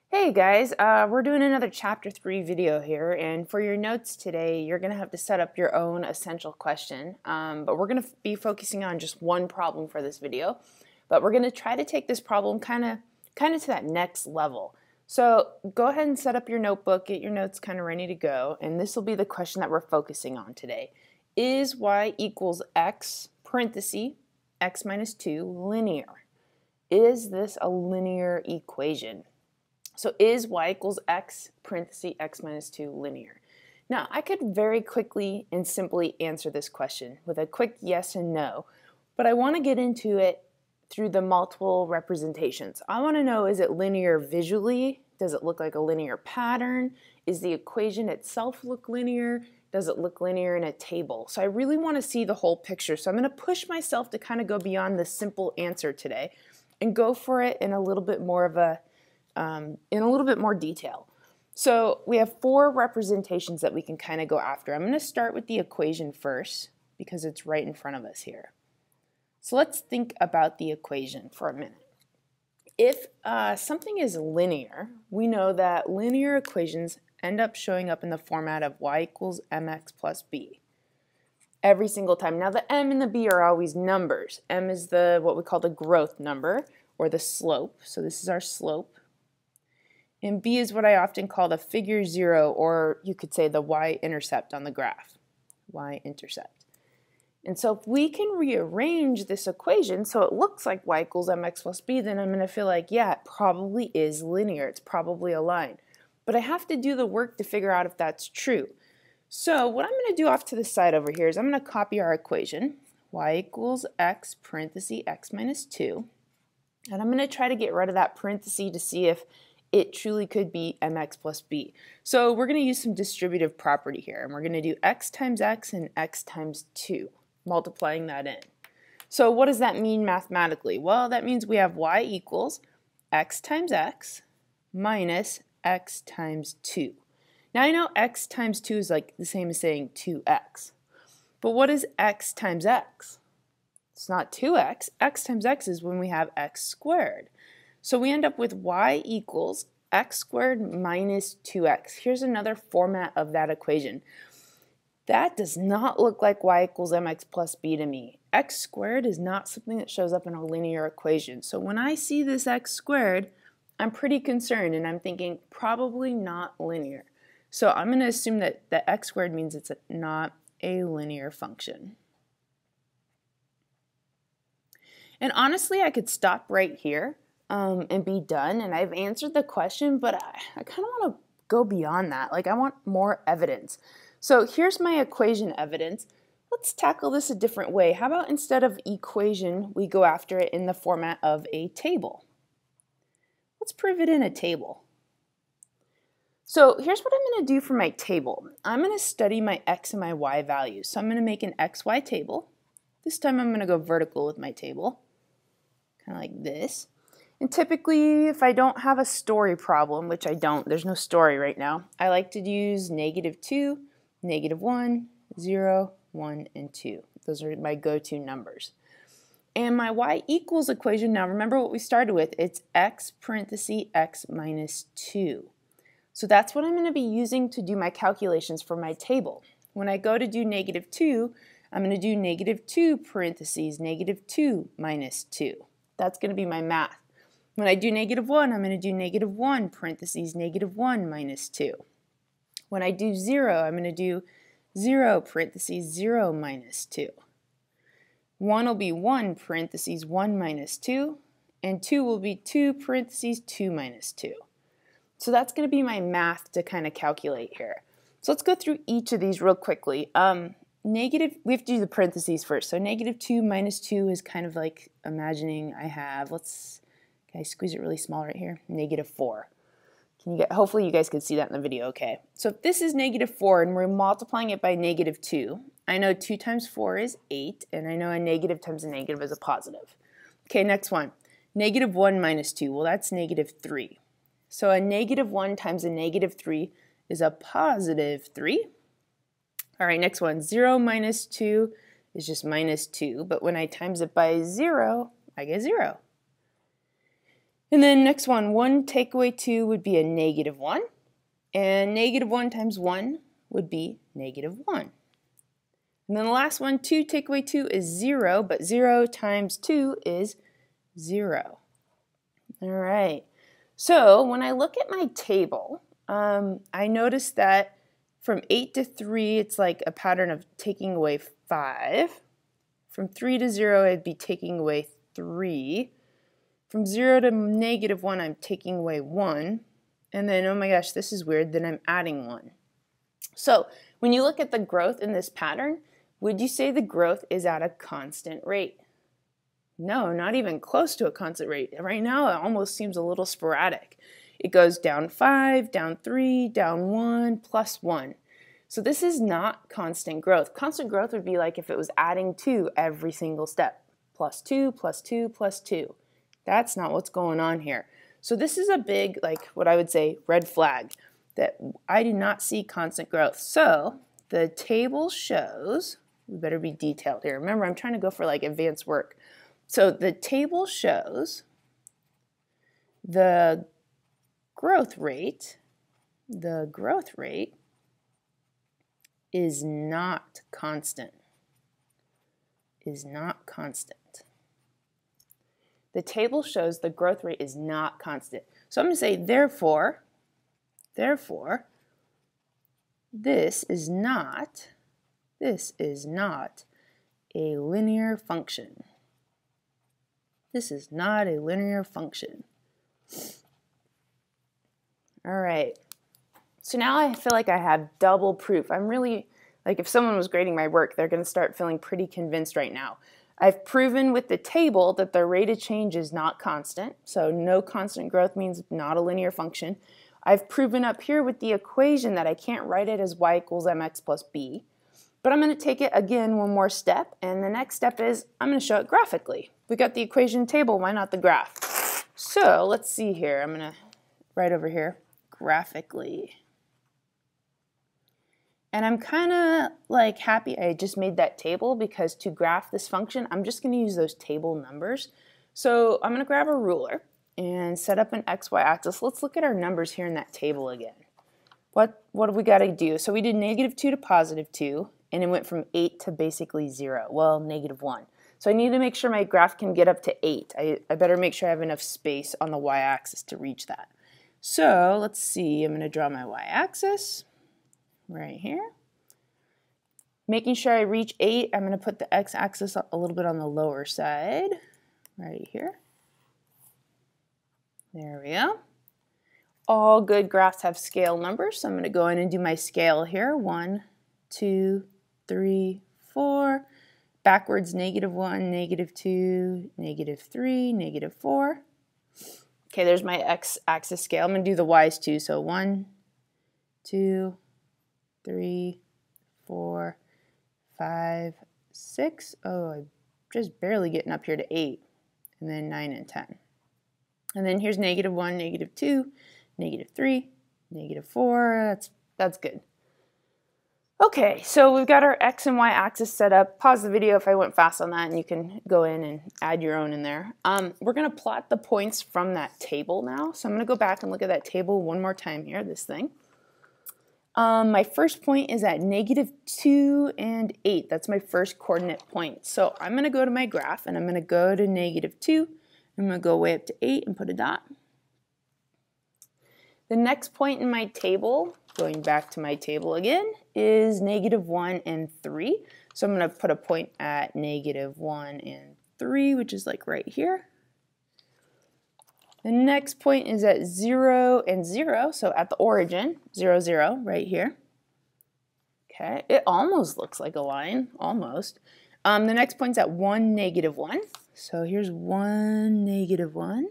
Hey guys, we're doing another chapter 3 video here, and for your notes today you're going to have to set up your own essential question, but we're going to be focusing on just one problem for this video, but we're going to try to take this problem kind of to that next level. So go ahead and set up your notebook, get your notes kind of ready to go, and this will be the question that we're focusing on today. Is y equals x, parenthesis, x minus 2 linear? Is this a linear equation? So is y equals x, parenthesis, x minus 2 linear? Now, I could very quickly and simply answer this question with a quick yes and no, but I want to get into it through the multiple representations. I want to know, is it linear visually? Does it look like a linear pattern? Is the equation itself look linear? Does it look linear in a table? So I really want to see the whole picture. So I'm going to push myself to kind of go beyond the simple answer today and go for it in a little bit more of a in a little bit more detail. So we have 4 representations that we can kind of go after. I'm going to start with the equation first because it's right in front of us here. So let's think about the equation for a minute. If something is linear, we know that linear equations end up showing up in the format of y equals mx plus b every single time. Now the m and the b are always numbers. M is what we call the growth number or the slope. So this is our slope. And b is what I often call the figure 0, or you could say the y-intercept on the graph, y-intercept. And so if we can rearrange this equation so it looks like y equals mx plus b, then I'm going to feel like, yeah, it probably is linear. It's probably a line. But I have to do the work to figure out if that's true. So what I'm going to do off to the side over here is I'm going to copy our equation, y equals x, parenthesis, x minus 2. And I'm going to try to get rid of that parenthesis to see if it truly could be mx plus b. So we're going to use some distributive property here, and we're going to do x times x and x times 2, multiplying that in. So what does that mean mathematically? Well, that means we have y equals x times x minus x times 2. Now I know x times 2 is like the same as saying 2x, but what is x times x? It's not 2x. X times x is when we have x squared. So we end up with y equals x squared minus 2x. Here's another format of that equation. That does not look like y equals mx plus b to me. X squared is not something that shows up in a linear equation. So when I see this x squared, I'm pretty concerned and I'm thinking probably not linear. So I'm going to assume that the x squared means it's not a linear function. And honestly, I could stop right here and be done, and I've answered the question, but I kind of want to go beyond that. Like, I want more evidence. So here's my equation evidence. Let's tackle this a different way. How about instead of equation, we go after it in the format of a table? Let's prove it in a table. So here's what I'm going to do for my table. I'm going to study my x and my y values. So I'm going to make an xy table. This time I'm going to go vertical with my table, kind of like this. And typically, if I don't have a story problem, which I don't, there's no story right now, I like to use -2, -1, 0, 1, and 2. Those are my go-to numbers. And my y equals equation, now remember what we started with, it's x parenthesis x minus 2. So that's what I'm going to be using to do my calculations for my table. When I go to do -2, I'm going to do -2 parentheses -2 minus 2. That's going to be my math. When I do -1, I'm going to do -1 parentheses -1 minus 2. When I do 0, I'm going to do 0 parentheses 0 minus 2. 1 will be 1 parentheses 1 minus 2, and 2 will be 2 parentheses 2 minus 2. So that's going to be my math to kind of calculate here. So let's go through each of these real quickly. We have to do the parentheses first. So -2 minus 2 is kind of like imagining I have, can I squeeze it really small right here? -4. Hopefully you guys can see that in the video, okay. So if this is -4 and we're multiplying it by -2, I know 2 times 4 is 8, and I know a negative times a negative is a positive. Okay, next one. -1 minus 2, well that's -3. So a -1 times a -3 is a positive 3. All right, next one. 0 minus 2 is just -2, but when I times it by 0, I get 0. And then next one, 1 take away 2 would be a -1. And -1 times 1 would be -1. And then the last one, 2 take away 2 is 0, but 0 times 2 is 0. All right. So when I look at my table, I notice that from 8 to 3, it's like a pattern of taking away 5. From 3 to 0, I'd be taking away 3. From 0 to -1, I'm taking away 1. And then, oh my gosh, this is weird, then I'm adding 1. So when you look at the growth in this pattern, would you say the growth is at a constant rate? No, not even close to a constant rate. Right now, it almost seems a little sporadic. It goes down 5, down 3, down 1, plus 1. So this is not constant growth. Constant growth would be like if it was adding 2 every single step. Plus 2, plus 2, plus 2. That's not what's going on here. So this is a big, like what I would say, red flag that I do not see constant growth. So the table shows, we better be detailed here. Remember, I'm trying to go for like advanced work. So the table shows the growth rate is not constant. Is not constant. The table shows the growth rate is not constant. So I'm going to say, therefore, this is not a linear function. This is not a linear function. All right. So now I feel like I have double proof. I'm really, like if someone was grading my work, they're going to start feeling pretty convinced right now. I've proven with the table that the rate of change is not constant. So no constant growth means not a linear function. I've proven up here with the equation that I can't write it as y equals mx plus b. But I'm going to take it again one more step. And the next step is I'm going to show it graphically. We got the equation table, why not the graph? So let's see here. I'm going to write over here, graphically. And I'm kind of like happy I just made that table because to graph this function, I'm just going to use those table numbers. So I'm going to grab a ruler and set up an XY axis. Let's look at our numbers here in that table again. What have we got to do? So we did -2 to +2, and it went from 8 to basically 0. Well, -1. So I need to make sure my graph can get up to 8. I better make sure I have enough space on the y-axis to reach that. So let's see. I'm going to draw my y-axis right here. Making sure I reach 8, I'm going to put the x-axis a little bit on the lower side, right here. There we go. All good graphs have scale numbers, so I'm going to go in and do my scale here. 1, 2, 3, 4. Backwards, -1, -2, -3, -4. Okay, there's my x-axis scale. I'm going to do the y's too, so 1, 2, 3, 4, 5, 6. Oh, I'm just barely getting up here to 8. And then 9 and 10. And then here's -1, -2, -3, -4. That's good. Okay, so we've got our x and y axis set up. Pause the video if I went fast on that, and you can go in and add your own in there. We're going to plot the points from that table now. So I'm going to go back and look at that table one more time here, this thing. My first point is at -2 and 8. That's my first coordinate point. So I'm going to go to my graph, and I'm going to go to -2. I'm going to go way up to 8 and put a dot. The next point in my table, going back to my table again, is -1 and 3. So I'm going to put a point at -1 and 3, which is like right here. The next point is at 0 and 0, so at the origin, 0, 0, right here. Okay, it almost looks like a line, almost. The next point's at 1, -1. So here's 1, -1.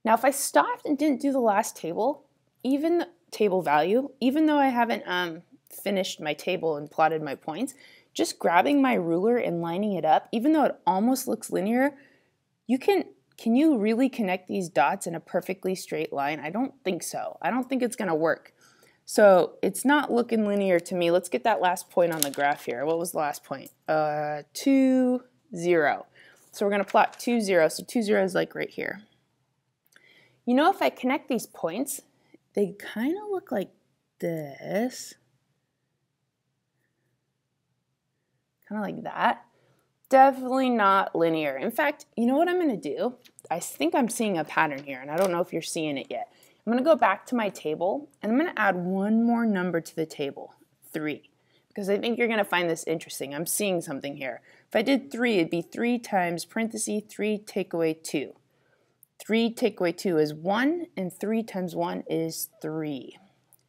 Now if I stopped and didn't do the last table, even the table value, even though I haven't finished my table and plotted my points, just grabbing my ruler and lining it up, even though it almost looks linear, can you really connect these dots in a perfectly straight line? I don't think so. I don't think it's going to work. So it's not looking linear to me. Let's get that last point on the graph here. What was the last point? 2, 0. So we're going to plot 2, 0. So 2, 0 is like right here. You know, if I connect these points, they kind of look like this. Kind of like that. Definitely not linear. In fact, you know what I'm going to do? I think I'm seeing a pattern here, and I don't know if you're seeing it yet. I'm going to go back to my table, and I'm going to add one more number to the table, 3, because I think you're going to find this interesting. I'm seeing something here. If I did 3, it'd be 3 times parentheses 3 take away 2. 3 take away 2 is 1, and 3 times 1 is 3.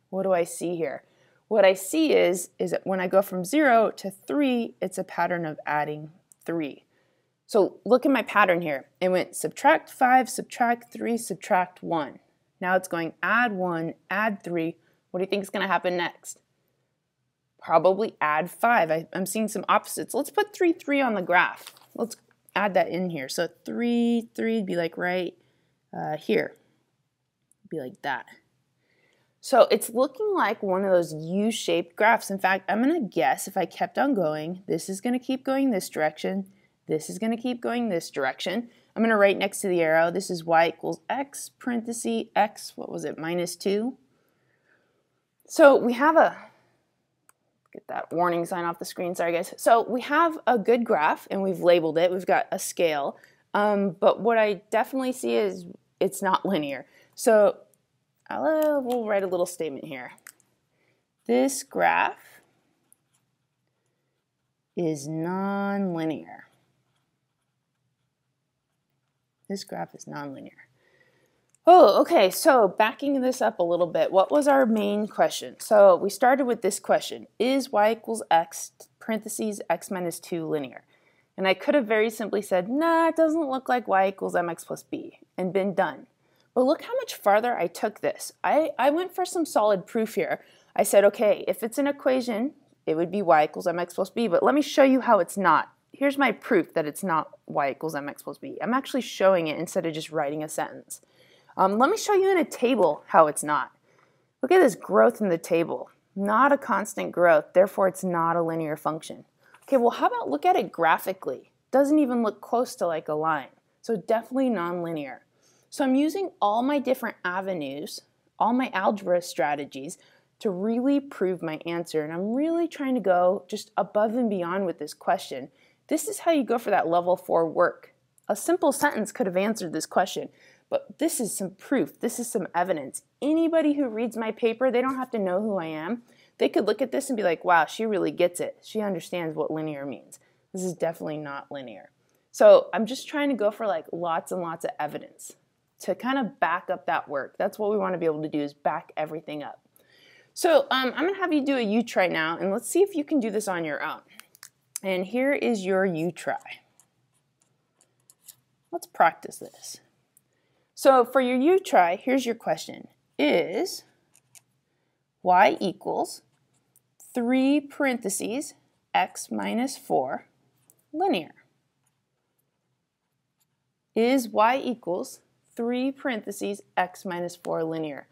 What do I see here? What I see is that when I go from 0 to 3, it's a pattern of adding 3. So look at my pattern here. It went subtract 5, subtract 3, subtract 1. Now it's going add 1, add 3. What do you think is going to happen next? Probably add 5. I'm seeing some opposites. Let's put 3, 3 on the graph. Let's add that in here. So 3, 3 would be like right here. It'd be like that. So it's looking like one of those U-shaped graphs. In fact, I'm going to guess if I kept on going, this is going to keep going this direction. This is going to keep going this direction. I'm going to write next to the arrow, this is y equals x, parenthesis, x, what was it, minus 2. So we have get that warning sign off the screen, sorry guys. So we have a good graph and we've labeled it. We've got a scale. But what I definitely see is it's not linear. So we'll write a little statement here. This graph is nonlinear. This graph is nonlinear. Oh, okay, so backing this up a little bit, what was our main question? So we started with this question, is y equals x, parentheses, x minus 2 linear? And I could have very simply said, nah, it doesn't look like y equals mx plus b, and been done. But look how much farther I took this. I went for some solid proof here. I said, okay, if it's an equation, it would be y equals mx plus b, but let me show you how it's not. Here's my proof that it's not y equals mx plus b. I'm actually showing it instead of just writing a sentence. Let me show you in a table how it's not. Look at this growth in the table. Not a constant growth, therefore it's not a linear function. Okay, well how about look at it graphically? Doesn't even look close to like a line. So definitely nonlinear. So I'm using all my different avenues, all my algebra strategies to really prove my answer. And I'm really trying to go just above and beyond with this question. This is how you go for that level 4 work. A simple sentence could have answered this question, but this is some proof. This is some evidence. Anybody who reads my paper, they don't have to know who I am. They could look at this and be like, wow, she really gets it. She understands what linear means. This is definitely not linear. So I'm just trying to go for like lots and lots of evidence to kind of back up that work. That's what we want to be able to do, is back everything up. So I'm going to have you do a U-try now, and let's see if you can do this on your own. And here is your U-try. Let's practice this. So for your U-try, here's your question. Is y equals 3 parentheses x minus 4 linear? Is y equals 3 parentheses x minus 4 linear?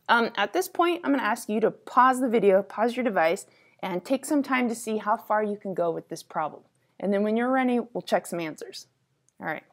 At this point, I'm going to ask you to pause the video, pause your device, and take some time to see how far you can go with this problem. And then when you're ready, we'll check some answers. All right.